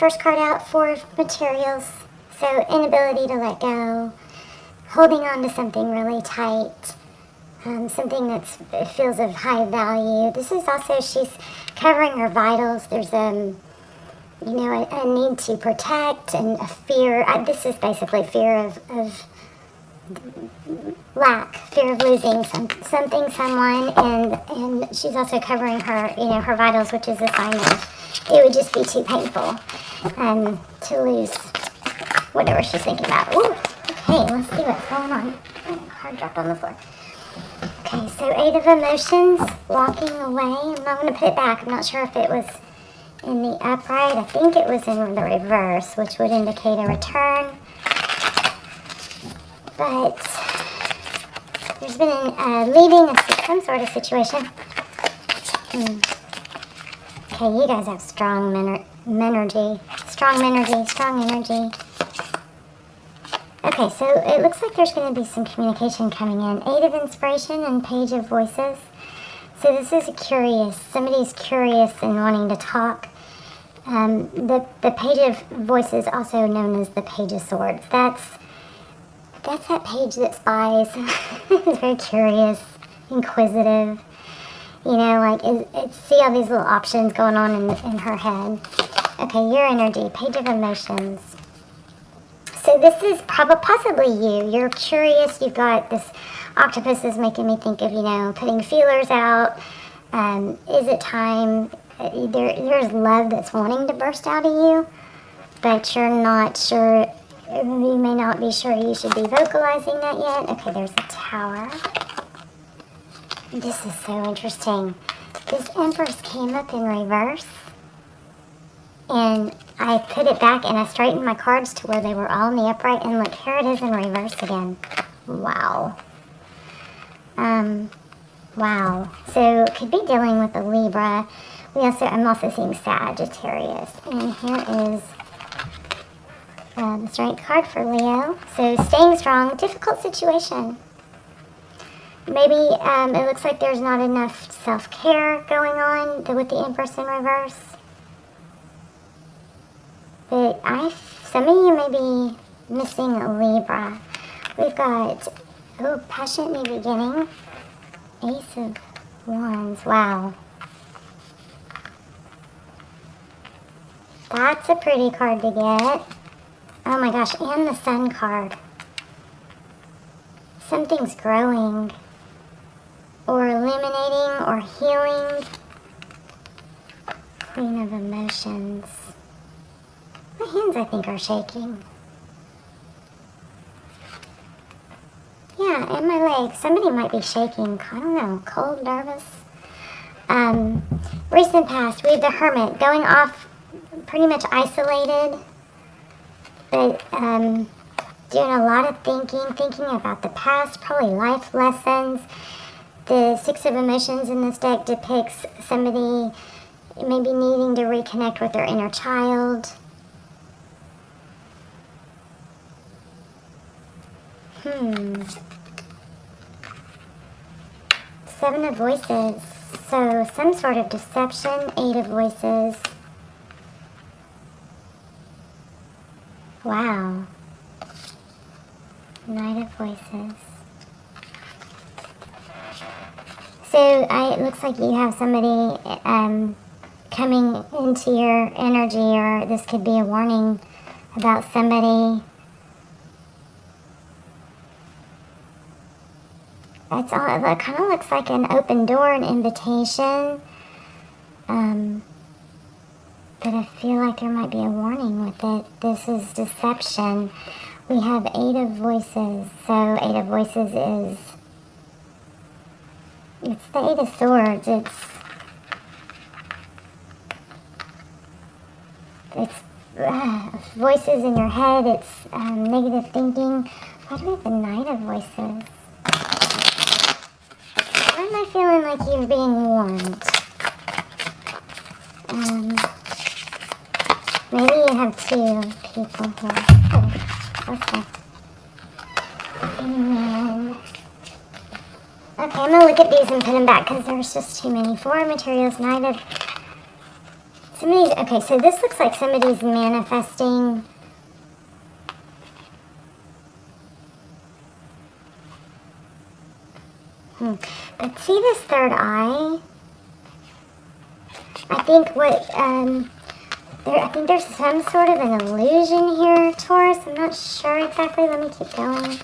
first card out, Four of Materials. So inability to let go, holding on to something really tight, something that feels of high value. This is also, she's covering her vitals. There's a need to protect and a fear. This is basically fear of lack, fear of losing something, someone, and she's also covering her, her vitals, which is a sign of it would just be too painful to lose whatever she's thinking about. Ooh, okay, let's see what's going on. Card dropped on the floor. Okay, so Eight of Emotions, walking away. I'm not going to put it back. I'm not sure if it was in the upright. I think it was in the reverse, which would indicate a return. But there's been leaving some sort of situation. Okay, you guys have strong energy. Strong energy. Okay, so it looks like there's going to be some communication coming in. Eight of Inspiration and Page of Voices. So this is curious. Somebody's curious and wanting to talk. The Page of Voices, also known as the Page of Swords. That's that page that spies. It's very curious, inquisitive. See all these little options going on in her head. Okay, your energy, Page of Emotions. So this is possibly you. You're curious. You've got this octopus is making me think of, putting feelers out. Is it time? There's love that's wanting to burst out of you, but you're not sure. You may not be sure you should be vocalizing that yet. Okay, there's a Tower. This is so interesting. This Empress came up in reverse, and I put it back and I straightened my cards to where they were all in the upright, and look, here it is in reverse again. Wow. Wow. So could be dealing with a Libra. I'm also seeing Sagittarius, and here is the Strength card for Leo. So staying strong, difficult situation. Maybe it looks like there's not enough self-care going on with the Empress in reverse. But some of you may be missing a Libra. We've got, Passionate New Beginning. Ace of Wands. Wow. That's a pretty card to get. Oh my gosh, and the Sun card. Something's growing, or illuminating, or healing. Queen of Emotions. My hands, I think, are shaking. Yeah, and my legs. Somebody might be shaking. I don't know, cold, nervous. Recent past, we have the Hermit going off, pretty much isolated. But doing a lot of thinking about the past, probably life lessons. The Six of Emotions in this deck depicts somebody maybe needing to reconnect with their inner child. Seven of Voices. So some sort of deception. Eight of Voices. Wow. Knight of Voices. So it looks like you have somebody coming into your energy, or this could be a warning about somebody. That's all. It kind of looks like an open door, an invitation. But I feel like there might be a warning with it. This is deception. We have Eight of Voices. So Eight of Voices is... It's the Eight of Swords. It's voices in your head. It's negative thinking. Why do we have the Knight of Voices? Why am I feeling like you're being warned? Maybe you have two people here. Oh, okay. And okay, I'm going to look at these and put them back because there's just too many. Four of Materials, Knight of... okay, so this looks like somebody's manifesting. But see this third eye? I think I think there's some sort of an illusion here, Taurus. I'm not sure exactly. Let me keep going.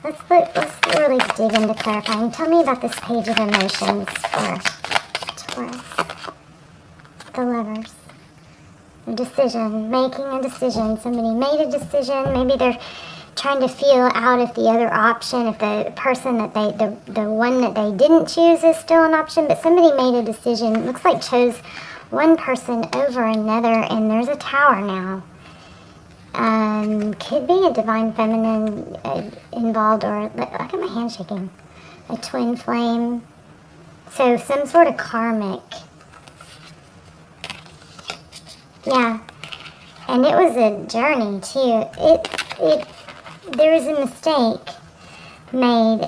Let's really dig into clarifying. Tell me about this page of emotions for Taurus. The Lovers. A decision. Making a decision. Somebody made a decision. Maybe they're trying to feel out if the other option, if the person that the one that they didn't choose is still an option, but somebody made a decision, looks like chose one person over another, and there's a tower now. Could be a divine feminine involved, or look at my hand shaking. A twin flame. So some sort of karmic. Yeah. And it was a journey too. There was a mistake made.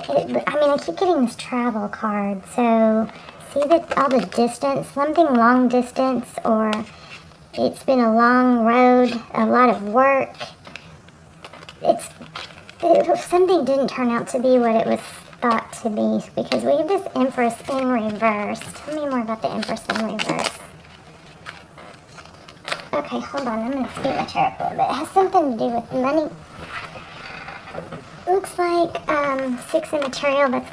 I keep getting this travel card. So, see all the distance, something long distance, or it's been a long road, a lot of work. Something didn't turn out to be what it was thought to be, because we have this Empress in reverse. Tell me more about the Empress in reverse. Okay, hold on. I'm going to scoot my chair up a little bit. It has something to do with money. Looks like 6 of material, that's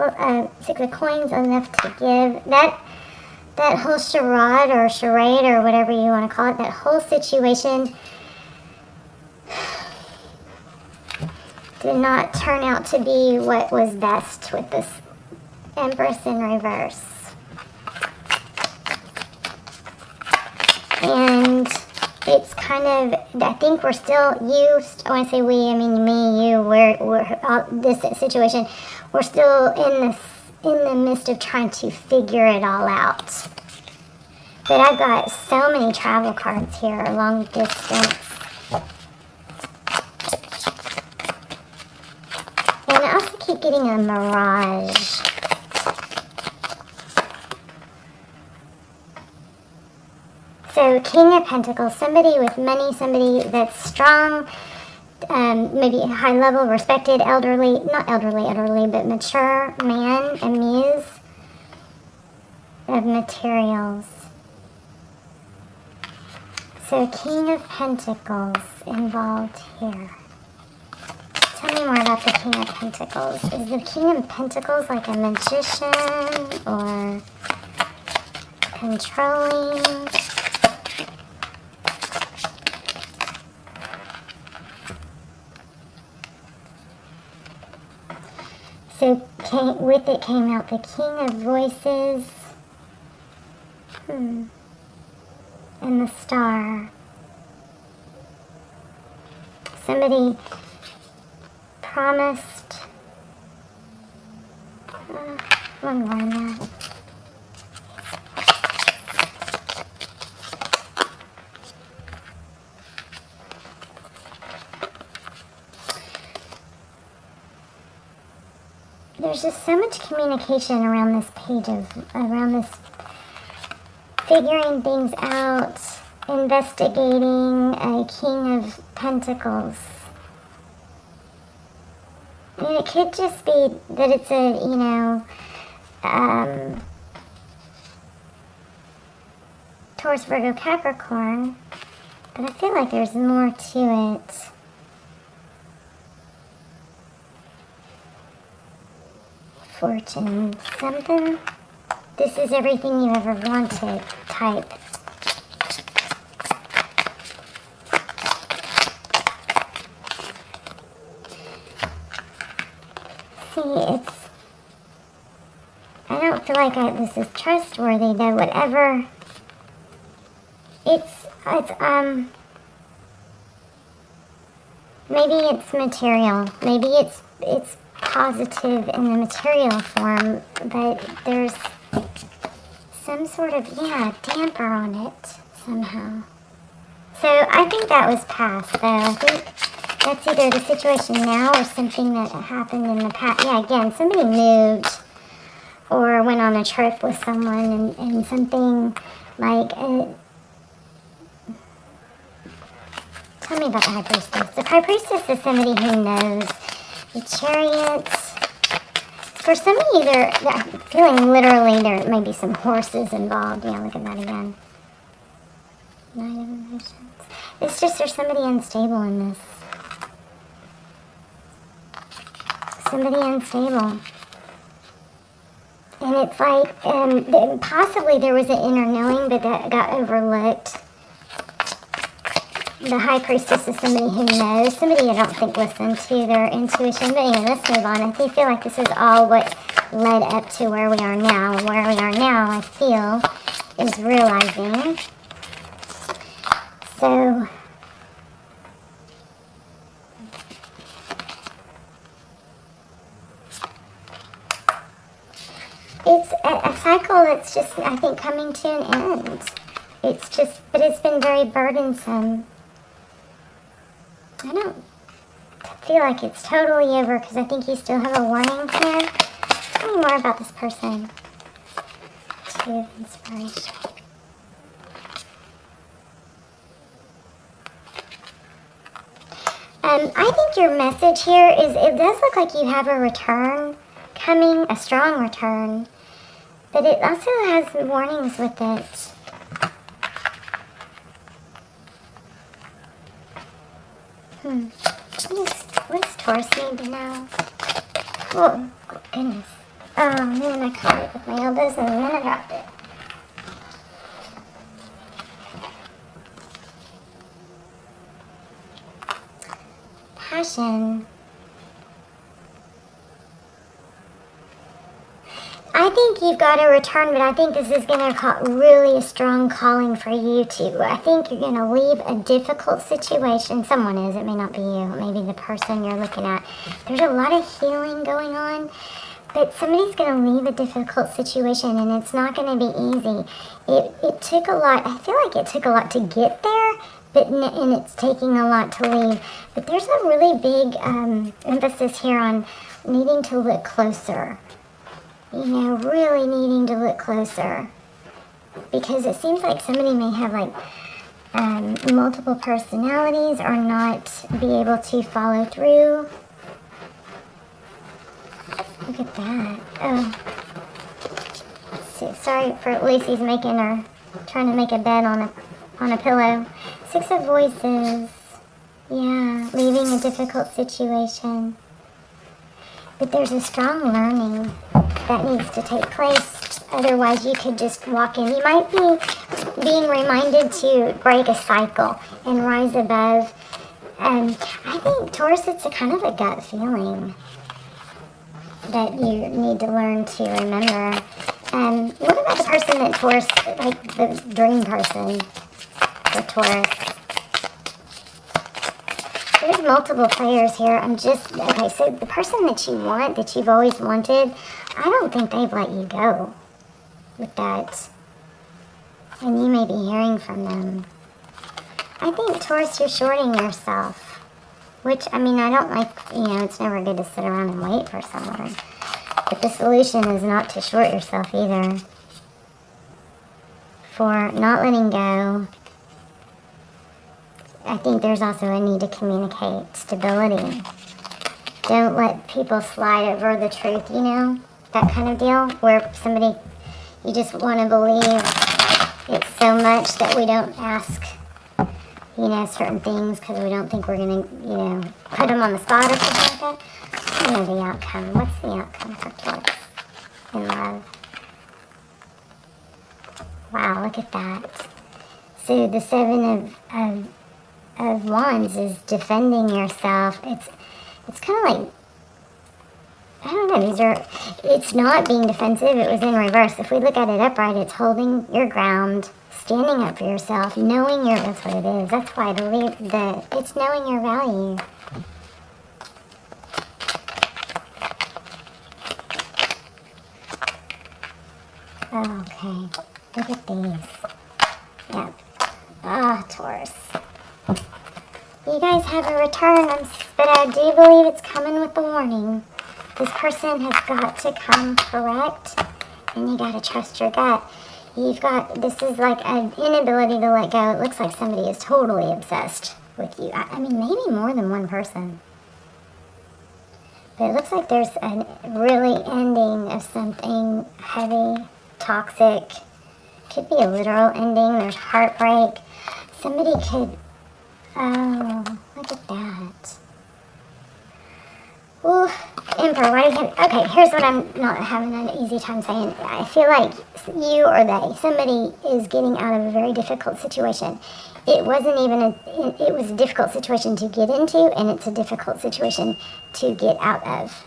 6 of coins, enough to give. That whole charade or whatever you want to call it, that whole situation did not turn out to be what was best with this Empress in reverse. And it's kind of, I think we're still, when I say we, I mean me, you, we're this situation, we're still in the midst of trying to figure it all out. But I've got so many travel cards here, long distance. And I also keep getting a mirage. So King of Pentacles, somebody with money, somebody that's strong, maybe high level, respected, elderly, not elderly, but mature man, a muse of materials. So King of Pentacles involved here. Tell me more about the King of Pentacles. Is the King of Pentacles like a magician or controlling? So with it came out the King of Voices and the Star. Somebody promised one more now. There's just so much communication around this page around this figuring things out, investigating a King of Pentacles. And it could just be that it's a, Taurus, Virgo, Capricorn, but I feel like there's more to it. Fortune, something. This is everything you ever wanted type. See, I don't feel like this is trustworthy though, whatever. Maybe it's material. Maybe it's positive in the material form, but there's some sort of, damper on it somehow. So I think that was past, though. I think that's either the situation now or something that happened in the past. Yeah, again, somebody moved or went on a trip with someone and something like Tell me about the High Priestess. The High Priestess is somebody who knows. The Chariots. For some of you, they're feeling literally there may be some horses involved. Yeah, look at that again. Knight of Emotions. It's just there's somebody unstable in this. Somebody unstable. And it's like, possibly there was an inner knowing, but that got overlooked. The High Priestess is somebody who knows, somebody I don't think listened to their intuition. But anyway, let's move on. I feel like this is all what led up to where we are now. Where we are now, I feel, is realizing. So, it's a cycle that's just, I think, coming to an end. It's just, but it's been very burdensome. I don't feel like it's totally over because I think you still have a warning here. Tell me more about this person. Two of Inspiration. I think your message here is, it does look like you have a return coming, a strong return, but it also has warnings with it. What does Taurus need to know? Oh, goodness. Oh, man, I caught it with my elbows and then I dropped it. Passion. I think you've got to return, but I think this is going to really a strong calling for you too. I think you're going to leave a difficult situation. Someone is. It may not be you. It may be the person you're looking at. There's a lot of healing going on, but somebody's going to leave a difficult situation, and it's not going to be easy. It took a lot. I feel like it took a lot to get there, and it's taking a lot to leave. But there's a really big emphasis here on needing to look closer. You know, really needing to look closer. Because it seems like somebody may have like multiple personalities or not be able to follow through. Look at that. Oh. Sorry for Lacey's trying to make a bed on a pillow. Six of Voices. Yeah, leaving a difficult situation. But there's a strong learning that needs to take place. Otherwise, you could just walk in. You might be being reminded to break a cycle and rise above. I think, Taurus, it's a kind of a gut feeling that you need to learn to remember. What about the person that Taurus, like the dream person for Taurus? There's multiple players here. Okay, so the person that you want, that you've always wanted, I don't think they've let you go with that. And you may be hearing from them. I think, Taurus, you're shorting yourself. Which, I mean, I don't like, it's never good to sit around and wait for someone. But the solution is not to short yourself either. For not letting go, I think there's also a need to communicate stability. Don't let people slide over the truth, that kind of deal, where somebody, you just want to believe it's so much that we don't ask, certain things because we don't think we're going to, put them on the spot or something like that. The outcome. What's the outcome for Taurus in love? Wow, look at that. So the Seven of Wands is defending yourself. It's kind of like, I don't know, it's not being defensive, it was in reverse. If we look at it upright, it's holding your ground, standing up for yourself, knowing that's what it is. That's why it's knowing your value. Okay, look at these. Yep. Taurus. You guys have a return, but I do believe it's coming with a warning. This person has got to come correct, and you got to trust your gut. This is like an inability to let go. It looks like somebody is totally obsessed with you. I mean, maybe more than one person. But it looks like there's a really ending of something heavy, toxic. Could be a literal ending. There's heartbreak. Somebody could... Oh, look at that. Ooh, Emperor, why do you have... Okay, here's what I'm not having an easy time saying. I feel like you or they, somebody is getting out of a very difficult situation. It wasn't even it was a difficult situation to get into, and it's a difficult situation to get out of.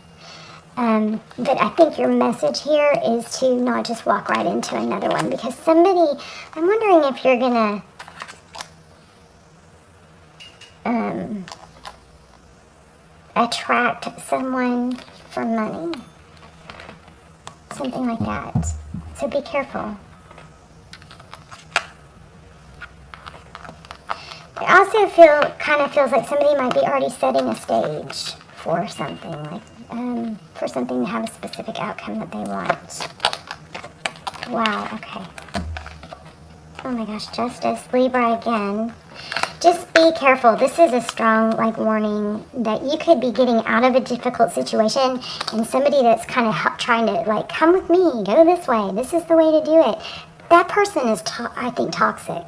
But I think your message here is to not just walk right into another one, because somebody, I'm wondering if you're gonna attract someone for money, something like that. So be careful. I also feels like somebody might be already setting a stage for something, like for something to have a specific outcome that they want. Wow, okay. Oh my gosh, Justice, Libra again. Just be careful. This is a strong, warning that you could be getting out of a difficult situation, and somebody that's kind of trying to, come with me, go this way, this is the way to do it. That person is, I think, toxic.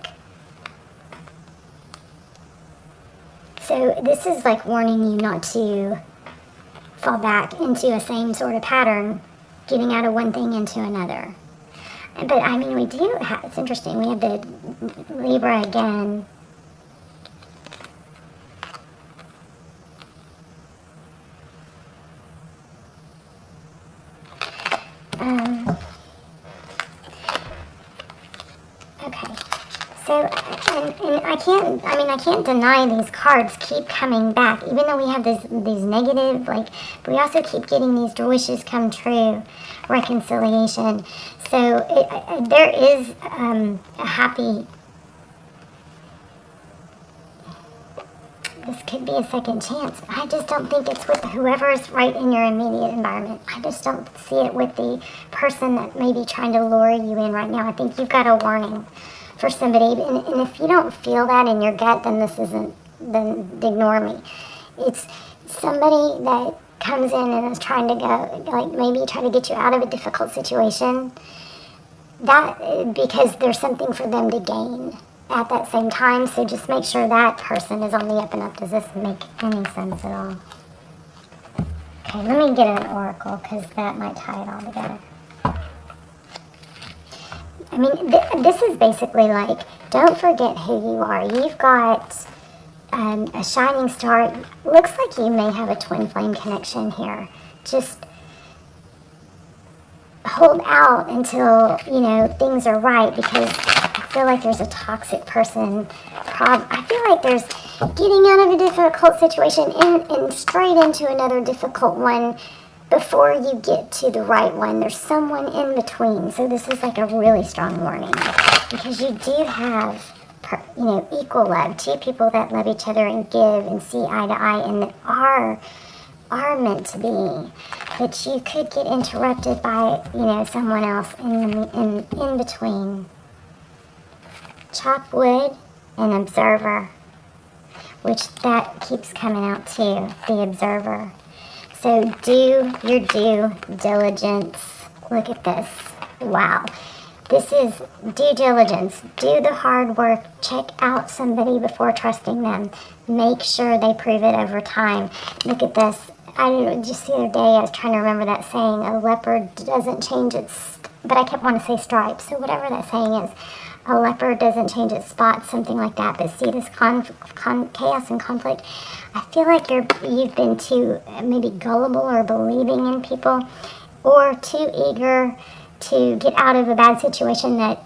So this is warning you not to fall back into a same sort of pattern, getting out of one thing into another. But I mean, we do have, it's interesting, we have the Libra again. Okay. So, and I can't deny these cards keep coming back, even though we have these negative, we also keep getting these wishes come true, reconciliation. So there is a happy, this could be a second chance. I just don't think it's with whoever's right in your immediate environment. I just don't see it with the person that may be trying to lure you in right now. I think you've got a warning for somebody, and if you don't feel that in your gut, then then ignore me. It's somebody that comes in and is trying to go, maybe trying to get you out of a difficult situation, that because there's something for them to gain at that same time. So just make sure that person is on the up and up. Does this make any sense at all? Okay, let me get an oracle, because that might tie it all together. I mean, this is basically don't forget who you are. You've got a shining star. Looks like you may have a twin flame connection here. Just hold out until, things are right, because I feel like there's a toxic person. I feel like there's getting out of a difficult situation and straight into another difficult one. Before you get to the right one, there's someone in between. So this is a really strong warning, because you do have, equal love. Two people that love each other and give and see eye to eye and that are meant to be. But you could get interrupted by, someone else in between. Chop wood and observer, which that keeps coming out too, the observer. So do your due diligence. Look at this. Wow. This is due diligence. Do the hard work. Check out somebody before trusting them. Make sure they prove it over time. Look at this. Just the other day I was trying to remember that saying, a leopard doesn't change its, but I kept wanting to say stripes. So whatever that saying is, a leopard doesn't change its spots, something like that. But see this chaos and conflict? I feel like you've been too maybe gullible or believing in people, or too eager to get out of a bad situation that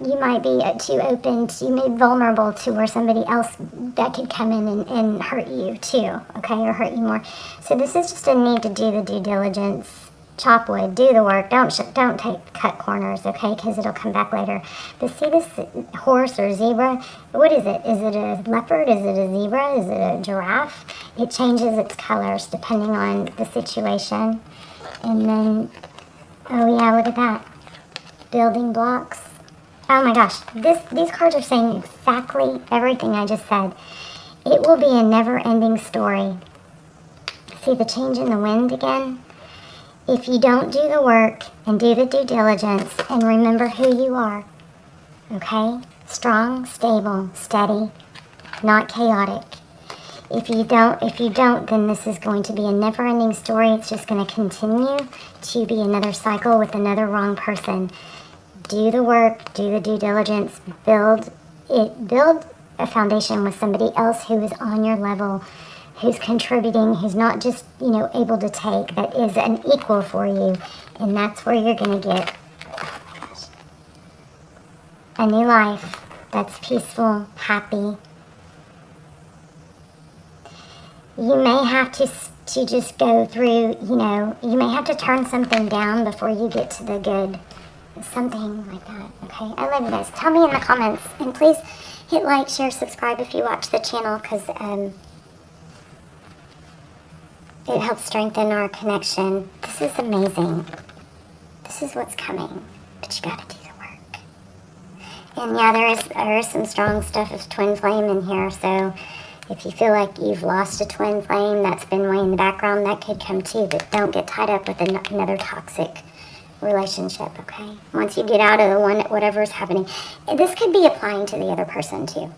you might be too open, you may be vulnerable to where somebody else that could come in and hurt you too, okay, or hurt you more. So this is just a need to do the due diligence. Chop wood, do the work, don't cut corners, okay, because it'll come back later. But see this horse or zebra, what is it? Is it a leopard? Is it a zebra? Is it a giraffe? It changes its colors depending on the situation. And then, oh yeah, look at that. Building blocks. Oh my gosh, these cards are saying exactly everything I just said. It will be a never-ending story. See the change in the wind again? If you don't do the work and do the due diligence and remember who you are, okay? Strong, stable, steady, not chaotic. If you don't, then this is going to be a never-ending story. It's just going to continue to be another cycle with another wrong person. Do the work, do the due diligence, build a foundation with somebody else who is on your level, who's contributing, who's not just, able to take, that is an equal for you. And that's where you're going to get, oh my gosh, a new life that's peaceful, happy. You may have to just go through, you may have to turn something down before you get to the good. Something like that, okay? I love you guys. Tell me in the comments. And please hit like, share, subscribe if you watch the channel, because it helps strengthen our connection. This is amazing. This is what's coming. But you gotta do the work. And yeah, there is some strong stuff of twin flame in here, so if you feel like you've lost a twin flame that's been way in the background, that could come too, but don't get tied up with another toxic relationship, okay? Once you get out of the one, whatever's happening, this could be applying to the other person too.